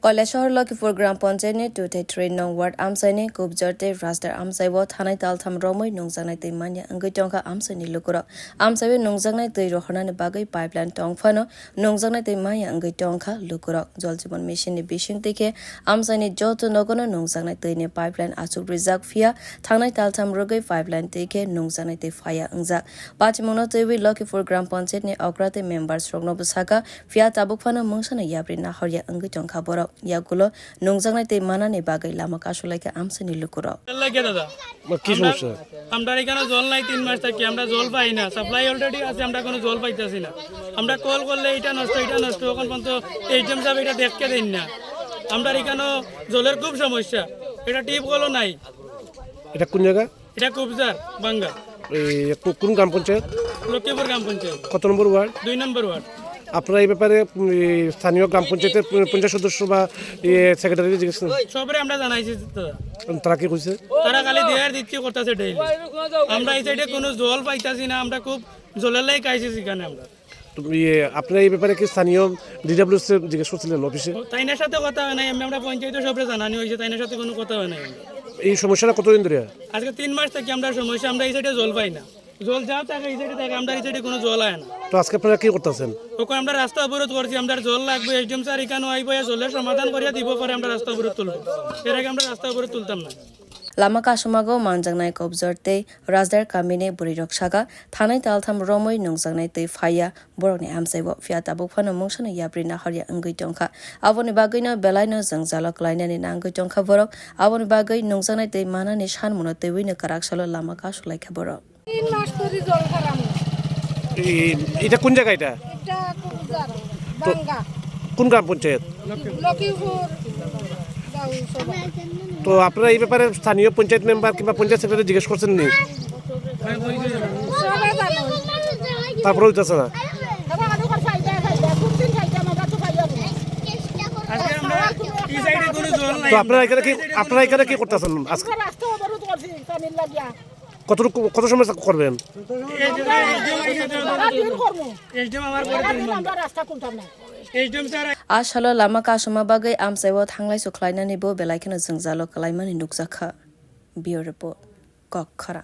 কয়লাশহর লক্ষ্মীপুর গ্রাম পঞ্চায়েতনি 2-3 নং ওয়ার্ড আমসাইনি কুবজরতে রাজদার আমসাইব থানায় তালথাম রমৈ নংজাকনাই twimanya wngwi tongkha amsaini lukurok amsaibe nungjaknai twi rohornani bagui pipeline tongphano nungjaknai twimanya wngwi tongkha lukurok jal jeeban mission ni bising teke amsaini joto nogono nungjaknai twini pipeline achuk rijak phia thangnai taltham rogui pipeline teke nungjaknai twi phaya ungjak pachimono twi Lakshmipur গ্রাম পঞ্চায়েতনি okrate members rokno bwsaka phia tabukphano mungsana yapri nahorya wngwi tongkha borok yagulo nungjaknai twimanani bagui lama kasulai ke amsaini lukurok কি সমস্যা আমরা এখানে জল নাই 3 মাস থেকে আমরা জল পাই না সাপ্লাই অলরেডি আছে আমরা কোনো জল পাইতাছি না আমরা কল করলে এটা নষ্ট এখন পর্যন্ত এইচএম সাহেব এটা দেখকে দেন না আমরা এখানে জলের খুব সমস্যা এটা টিপ কলও নাই এটা কোন জায়গা এটা কুবজার বাঙ্গা এই কোন গ্রাম পঞ্চায়েত লক্ষ্মীপুর গ্রাম পঞ্চায়েত কত নম্বর ওয়ার্ড 2 নম্বর ওয়ার্ড আপনারা এই ব্যাপারে স্থানীয় গ্রাম পঞ্চায়েতের পঞ্চায়েত সদস্য বা সেক্রেটারি জিজ্ঞেস সবরে আমরা জানাইছি দাদা তারা কি কইছে তারা খালি দেয়ার দিচ্ছি করতেছে ডেইলি আমরা এই সাইডে কোনো জল পাইতাছি না আমরা খুব জলের লাই কাইছি এখানে আমরা আপনারা এই ব্যাপারে কি স্থানীয় ডিডব্লিউএস জিজ্ঞেস করছিলেন অফিসে তাইনার সাথে কথা হয় নাই আমরা পঞ্চায়েতে সবরে জানানি হয়েছে তাইনার সাথে কোনো কথা হয় নাই এই সমস্যাটা কতদিন ধরে আজকে 3 মাস থেকে আমরা সমস্যা আমরা এই সাইডে জল পাই না জল যাও থাকে এই সাইডে থাকে আমরা এই সাইডে কোনো জল আয় না তো আজকে আপনারা কি করতেছেন ওখানে আমরা রাস্তা অবরোধ করছি আমরা জল লাগবে এসডিএম স্যার এখানে আইব জলের সমাধান করিয়া দিব পরে আমরা রাস্তা অবরোধ তুলব এর আগে আমরা রাস্তা অবরোধ তুলতাম না lama kasumago manjaknai kubjorte rajdar kamine burirok saga thanai taltham romoi nungjaknai twi phaya borokni amsaibo phia tabukphano mungsana yapri nahorya wngwi tongkha aboni bagui no belaino jongjalo klainani nangwi tongkha borok aboni bagui nungjaknai twimanani sanmuno twiwino karaksalo lama kasulai kha borok 3 মাস ধরে জল খারাপ এটা কোন জায়গা এটা কুবজার বাঙ্গা কোন গ্রাম পঞ্চায়েত লক্ষ্মীপুর তো আপনারা এই ব্যাপারে স্থানীয় পঞ্চায়েত মেম্বার কিংবা পঞ্চায়েত সেক্রেটারি জিজ্ঞেস করছেন নি তারপরে হইতেছে না তো আপনারা এখানে কি করতেছেন আজকে কত সময় করবেন ashalo lama kasuma bagai amsaibo thanglai suklainani bo belaikeno jongjalo kalaimani nukjakha bio report kok khara